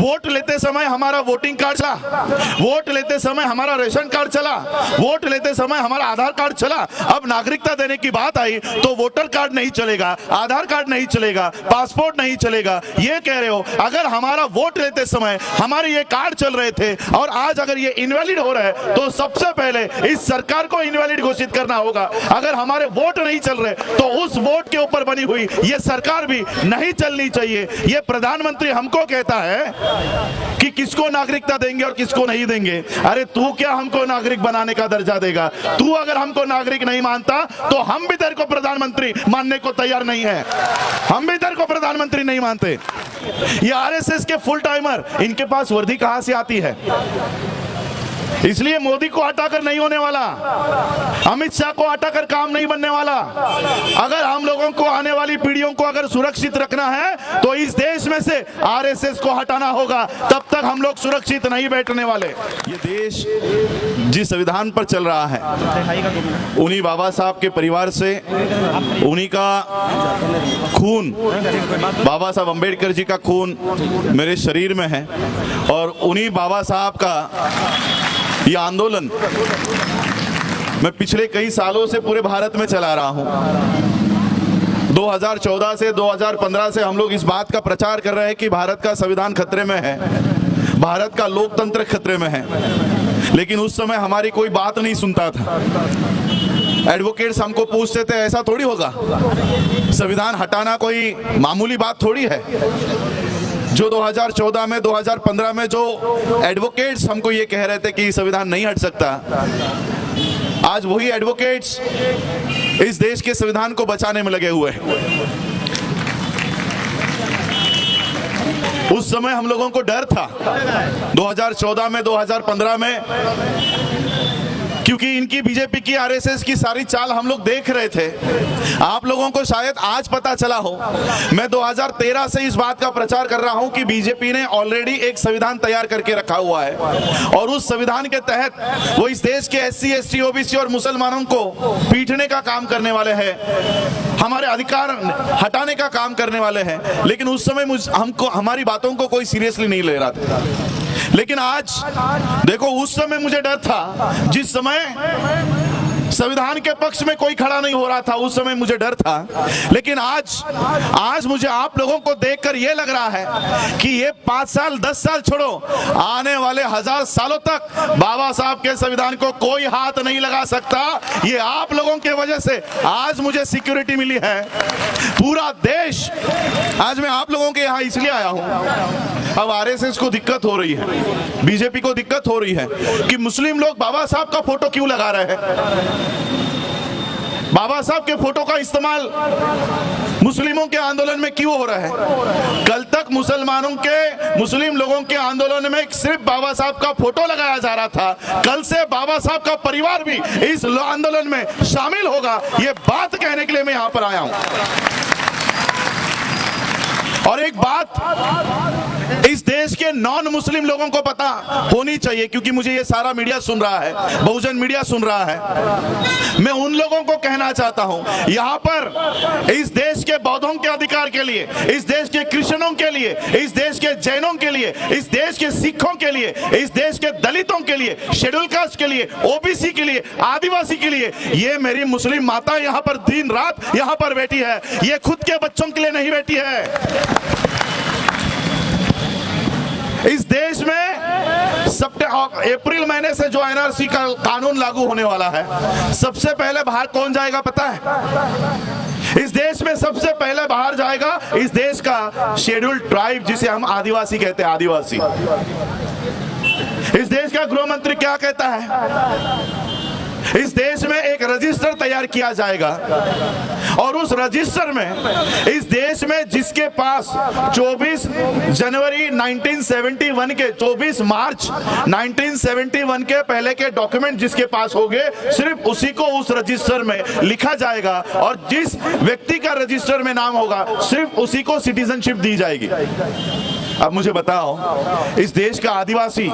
Vote लेते समय हमारा वोटिंग कार्ड चला, वोट लेते समय हमारा रेशन कार्ड चला, वोट लेते समय हमारा आधार कार्ड चला। अब नागरिकता देने की बात आई तो वोटर कार्ड नहीं चलेगा, आधार कार्ड नहीं चलेगा, पासपोर्ट नहीं चलेगा। ये कह रहे हो अगर हमारा वोट लेते समय हमारे ये कार्ड चल रहे थे और आज अगर ये इनवैलिड हो रहा है तो सबसे पहले इस सरकार को इनवैलिड घोषित करना होगा। अगर हमारे वोट नहीं चल रहे तो उस वोट के ऊपर बनी हुई ये सरकार भी नहीं चलनी चाहिए। ये प्रधानमंत्री हमको कहता है कि किसको नागरिकता देंगे और किसको नहीं देंगे। अरे तू क्या हमको नागरिक बनाने का दर्जा देगा? तू अगर हमको नागरिक नहीं मानता तो हम भी तेरे को प्रधानमंत्री मानने को तैयार नहीं है। हम भी तेरे को प्रधानमंत्री नहीं मानते। ये आरएसएस के फुल टाइमर, इनके पास वर्दी कहां से आती है? इसलिए मोदी को हटाकर नहीं होने वाला, अमित शाह को हटाकर काम नहीं बनने वाला। अगर हम लोगों को, आने वाली पीढ़ियों को अगर सुरक्षित रखना है तो इस देश में से आरएसएस को हटाना होगा, तब तक हम लोग सुरक्षित नहीं बैठने वाले। ये देश जिस संविधान पर चल रहा है उन्हीं बाबा साहब के परिवार से, उन्हीं का खून, बाबा साहब अम्बेडकर जी का खून मेरे शरीर में है और उन्हीं बाबा साहब का ये आंदोलन मैं पिछले कई सालों से पूरे भारत में चला रहा हूं। 2014 से 2015 से हम लोग इस बात का प्रचार कर रहे हैं कि भारत का संविधान खतरे में है, भारत का लोकतंत्र खतरे में है, लेकिन उस समय हमारी कोई बात नहीं सुनता था। एडवोकेट्स हमको पूछते थे ऐसा थोड़ी होगा, संविधान हटाना कोई मामूली बात थोड़ी है। जो 2014 में 2015 में जो एडवोकेट्स हमको ये कह रहे थे कि संविधान नहीं हट सकता, आज वही एडवोकेट्स इस देश के संविधान को बचाने में लगे हुए हैं। उस समय हम लोगों को डर था 2014 में 2015 में, क्योंकि इनकी बीजेपी की आरएसएस की सारी चाल हम लोग देख रहे थे। आप लोगों को शायद आज पता चला हो, मैं 2013 से इस बात का प्रचार कर रहा हूं कि बीजेपी ने ऑलरेडी एक संविधान तैयार करके रखा हुआ है और उस संविधान के तहत वो इस देश के एससी, एसटी, ओबीसी और मुसलमानों को पीटने का काम करने वाले हैं, हमारे अधिकार हटाने का काम करने वाले हैं। लेकिन उस समय हमको, हमारी बातों को कोई सीरियसली नहीं ले रहा था। लेकिन आज देखो, उस समय मुझे डर था, जिस समय संविधान के पक्ष में कोई खड़ा नहीं हो रहा था, उस समय मुझे डर था। लेकिन आज मुझे आप लोगों को देखकर यह लग रहा है कि ये 5 साल 10 साल छोड़ो, आने वाले 1000 सालों तक बाबा साहब के संविधान को कोई हाथ नहीं लगा सकता। ये आप लोगों के वजह से आज मुझे सिक्योरिटी मिली है। पूरा देश, आज मैं आप लोगों के यहाँ इसलिए आया हूँ। अब आरएसएस को दिक्कत हो रही है, बीजेपी को दिक्कत हो रही है कि मुस्लिम लोग बाबा साहब का फोटो क्यों लगा रहे हैं। बाबा साहब के फोटो का इस्तेमाल मुस्लिमों के आंदोलन में क्यों हो रहा है? कल तक मुस्लिम लोगों के आंदोलन में सिर्फ बाबा साहब का फोटो लगाया जा रहा था, कल से बाबा साहब का परिवार भी इस आंदोलन में शामिल होगा। ये बात कहने के लिए मैं यहां पर आया हूं। और एक बात इस देश के नॉन मुस्लिम लोगों को पता होनी चाहिए, क्योंकि मुझे ये सारा मीडिया सुन रहा है, बहुजन मीडिया सुन रहा है। मैं उन लोगों को कहना चाहता हूं, यहां पर इस देश के बौद्धों के अधिकार के लिए, इस देश के क्रिश्चियनों के लिए, इस देश के जैनों के लिए, इस देश के सिखों के लिए, इस देश के दलितों के लिए, शेड्यूल कास्ट के लिए, ओबीसी के लिए, आदिवासी के लिए, ये मेरी मुस्लिम माता यहां पर दिन रात यहां पर बैठी है। ये खुद के बच्चों के लिए नहीं बैठी है। इस देश में अप्रैल महीने से जो एनआरसी का कानून लागू होने वाला है, सबसे पहले बाहर कौन जाएगा पता है? इस देश में सबसे पहले बाहर जाएगा इस देश का शेड्यूल्ड ट्राइब, जिसे हम आदिवासी कहते हैं, आदिवासी। इस देश का गृह मंत्री क्या कहता है? इस देश में एक रजिस्टर तैयार किया जाएगा और उस रजिस्टर में इस देश में जिसके पास 24 जनवरी 1971 के 24 मार्च 1971 के पहले के डॉक्यूमेंट जिसके पास होंगे, सिर्फ उसी को उस रजिस्टर में लिखा जाएगा और जिस व्यक्ति का रजिस्टर में नाम होगा सिर्फ उसी को सिटीजनशिप दी जाएगी। अब मुझे बताओ, इस देश का आदिवासी,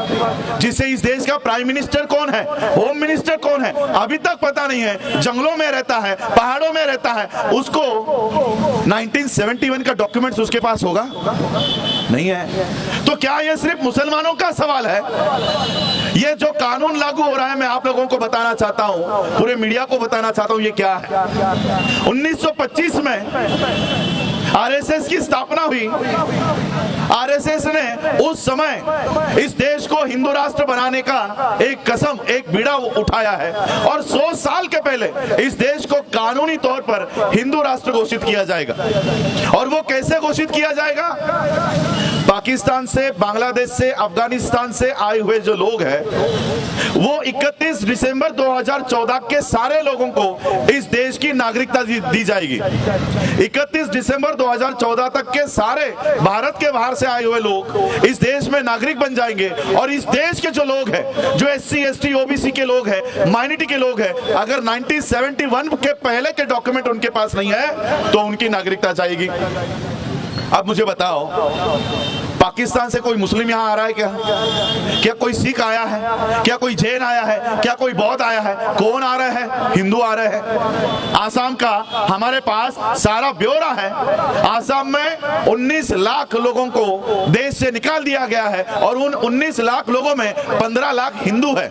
जिसे इस देश का प्राइम मिनिस्टर कौन है, होम मिनिस्टर कौन है, अभी तक पता नहीं है, जंगलों में रहता है, पहाड़ों में रहता है, उसको 1971 का डॉक्यूमेंट्स उसके पास होगा? नहीं है। तो क्या ये सिर्फ मुसलमानों का सवाल है? ये जो कानून लागू हो रहा है, मैं आप लोगों को बताना चाहता हूं, पूरे मीडिया को बताना चाहता हूं, ये क्या है। 1925 में आरएसएस की स्थापना हुई। आरएसएस ने उस समय इस देश को हिंदू राष्ट्र बनाने का एक कसम, एक बीड़ा उठाया है, और 100 साल के पहले इस देश को कानूनी तौर पर हिंदू राष्ट्र घोषित किया जाएगा। और वो कैसे घोषित किया जाएगा? पाकिस्तान से, बांग्लादेश से, अफगानिस्तान से आए हुए जो लोग हैं, वो 31 दिसंबर 2014 के सारे लोगों को इस देश की नागरिकता दी जाएगी। 31 दिसंबर 2014 तक के सारे भारत के बाहर से आए हुए लोग इस देश में नागरिक बन जाएंगे। और इस देश के जो लोग हैं, जो SC, ST, OBC के लोग हैं, माइनॉरिटी के लोग हैं, अगर 1971 के पहले के डॉक्यूमेंट उनके पास नहीं है तो उनकी नागरिकता जाएगी। अब मुझे बताओ, पाकिस्तान से कोई मुस्लिम यहाँ आ रहा है क्या? क्या कोई सिख आया है? क्या कोई जैन आया है? क्या कोई बौद्ध आया है? कौन आ रहा है? हिंदू आ रहे हैं। आसाम का हमारे पास सारा ब्यौरा है। आसाम में 19 लाख लोगों को देश से निकाल दिया गया है, और उन 19 लाख लोगों में 15 लाख हिंदू है।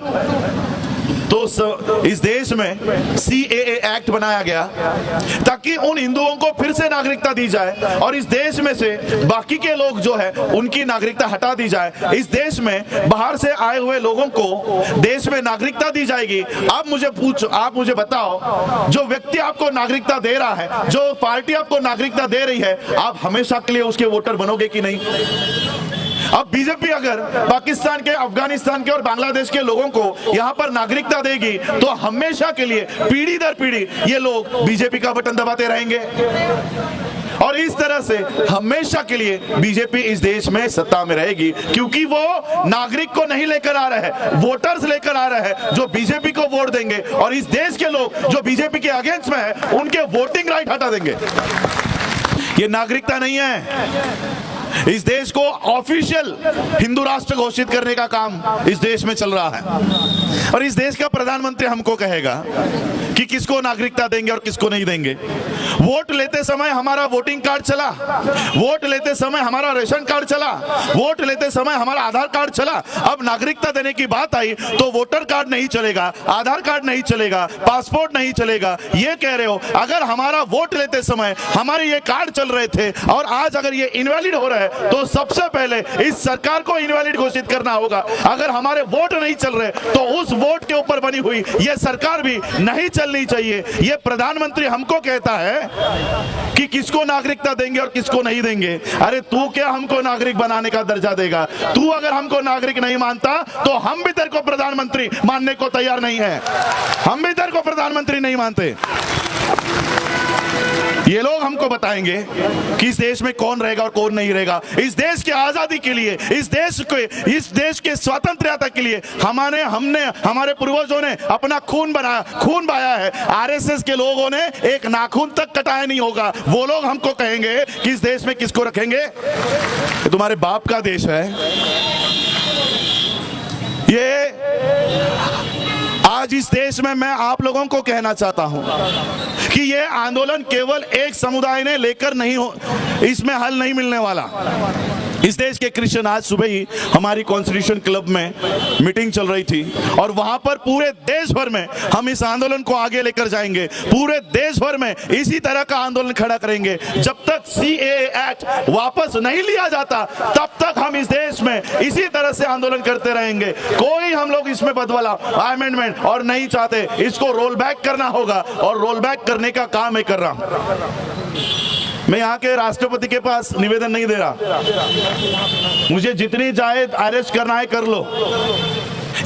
तो इस देश में CAA एक्ट बनाया गया ताकि उन हिंदुओं को फिर से नागरिकता दी जाए, और इस देश में से बाकी के लोग जो है उनकी नागरिकता हटा दी जाए। इस देश में बाहर से आए हुए लोगों को देश में नागरिकता दी जाएगी। अब आप मुझे बताओ, जो व्यक्ति आपको नागरिकता दे रहा है, जो पार्टी आपको नागरिकता दे रही है, आप हमेशा के लिए उसके वोटर बनोगे कि नहीं? अब बीजेपी अगर पाकिस्तान के, अफगानिस्तान के और बांग्लादेश के लोगों को यहाँ पर नागरिकता देगी तो हमेशा के लिए, पीढ़ी दर पीढ़ी, ये लोग बीजेपी का बटन दबाते रहेंगे, और इस तरह से हमेशा के लिए बीजेपी इस देश में सत्ता में रहेगी, क्योंकि वो नागरिक को नहीं लेकर आ रहा है, वोटर्स लेकर आ रहा है जो बीजेपी को वोट देंगे, और इस देश के लोग जो बीजेपी के अगेंस्ट में है उनके वोटिंग राइट हटा देंगे। ये नागरिकता नहीं है। इस देश को ऑफिशियल हिंदू राष्ट्र घोषित करने का काम इस देश में चल रहा है, और इस देश का प्रधानमंत्री हमको कहेगा कि किसको नागरिकता देंगे और किसको नहीं देंगे। वोट लेते समय हमारा वोटिंग कार्ड चला, वोट लेते समय हमारा रेशन कार्ड चला, वोट लेते समय हमारा आधार कार्ड चला। अब नागरिकता देने की बात आई तो वोटर कार्ड नहीं चलेगा, आधार कार्ड नहीं चलेगा, पासपोर्ट नहीं चलेगा। ये कह रहे हो अगर हमारा वोट लेते समय हमारे ये कार्ड चल रहे थे और आज अगर ये इनवैलिड हो रहा है तो सबसे पहले इस सरकार को इनवैलिड घोषित करना होगा। अगर हमारे वोट नहीं चल रहे तो उस वोट के ऊपर बनी हुई ये सरकार भी नहीं चलनी चाहिए। ये प्रधानमंत्री हमको कहता है कि किसको नागरिकता देंगे और किसको नहीं देंगे। अरे तू क्या हमको नागरिक बनाने का दर्जा देगा? तू अगर हमको नागरिक नहीं मानता तो हम भी तेरे को प्रधानमंत्री मानने को तैयार नहीं है। हम भी तेरे को प्रधानमंत्री नहीं मानते। ये लोग हमको बताएंगे कि इस देश में कौन रहेगा और कौन नहीं रहेगा। इस देश की आजादी के लिए, इस देश के स्वतंत्रता के लिए हमारे पूर्वजों ने अपना खून बहाया है। आरएसएस के लोगों ने एक नाखून तक कटाया नहीं होगा। वो लोग हमको कहेंगे कि इस देश में किसको रखेंगे? ये तुम्हारे बाप का देश है। ये आज इस देश में मैं आप लोगों को कहना चाहता हूं कि ये आंदोलन केवल एक समुदाय ने लेकर नहीं हो, इसमें हल नहीं मिलने वाला। इस देश के क्रिश्चियन, आज सुबह ही हमारी कॉन्स्टिट्यूशन क्लब में मीटिंग चल रही थी और वहां पर पूरे देश भर में हम इस आंदोलन को आगे लेकर जाएंगे। पूरे देश भर में इसी तरह का आंदोलन खड़ा करेंगे। जब तक CAA एक्ट वापस नहीं लिया जाता तब तक हम इस देश में इसी तरह से आंदोलन करते रहेंगे। कोई हम लोग इसमें बदला अमेंडमेंट और नहीं चाहते। इसको रोल बैक करना होगा और रोल बैक करने का काम मैं कर रहा हूं। मैं यहाँ के राष्ट्रपति के पास निवेदन नहीं दे रहा। मुझे जितनी चाहे अरेस्ट करना है कर लो।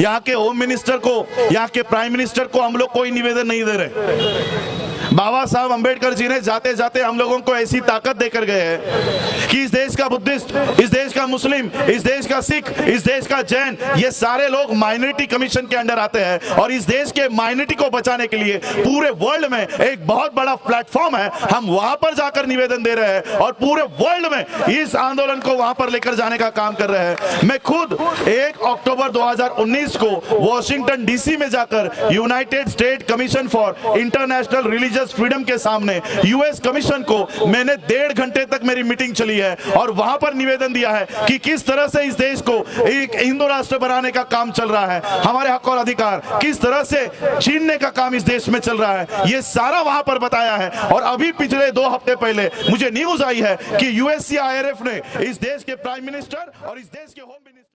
यहाँ के होम मिनिस्टर को, यहाँ के प्राइम मिनिस्टर को हम लोग कोई निवेदन नहीं दे रहे। बाबा साहब अंबेडकर जी ने जाते जाते हम लोगों को ऐसी ताकत देकर गए हैं कि इस देश का बुद्धिस्ट, इस देश का मुस्लिम, इस देश का सिख, इस देश का जैन, ये सारे लोग माइनॉरिटी कमीशन के अंडर आते हैं। और इस देश के माइनॉरिटी को बचाने के लिए पूरे वर्ल्ड में एक बहुत बड़ा प्लेटफॉर्म है। हम वहां पर जाकर निवेदन दे रहे हैं और पूरे वर्ल्ड में इस आंदोलन को वहां पर लेकर जाने का काम कर रहे हैं। मैं खुद 1 अक्टूबर 2019 को वॉशिंगटन DC में जाकर United state commission for international religious religious freedom के सामने यूएस कमीशन को मैंने 1.5 घंटे तक मेरी मीटिंग चली है और वहां पर निवेदन दिया है कि किस तरह से इस देश को एक हिंदू राष्ट्र बनाने का काम चल रहा है, हमारे हक और अधिकार किस तरह से छीनने का काम इस देश में चल रहा है, ये सारा वहां पर बताया है। और अभी पिछले 2 हफ्ते पहले मुझे न्यूज आई है कि यूएससीआईआरएफ ने इस देश के प्राइम मिनिस्टर और इस देश के होम मिनिस्टर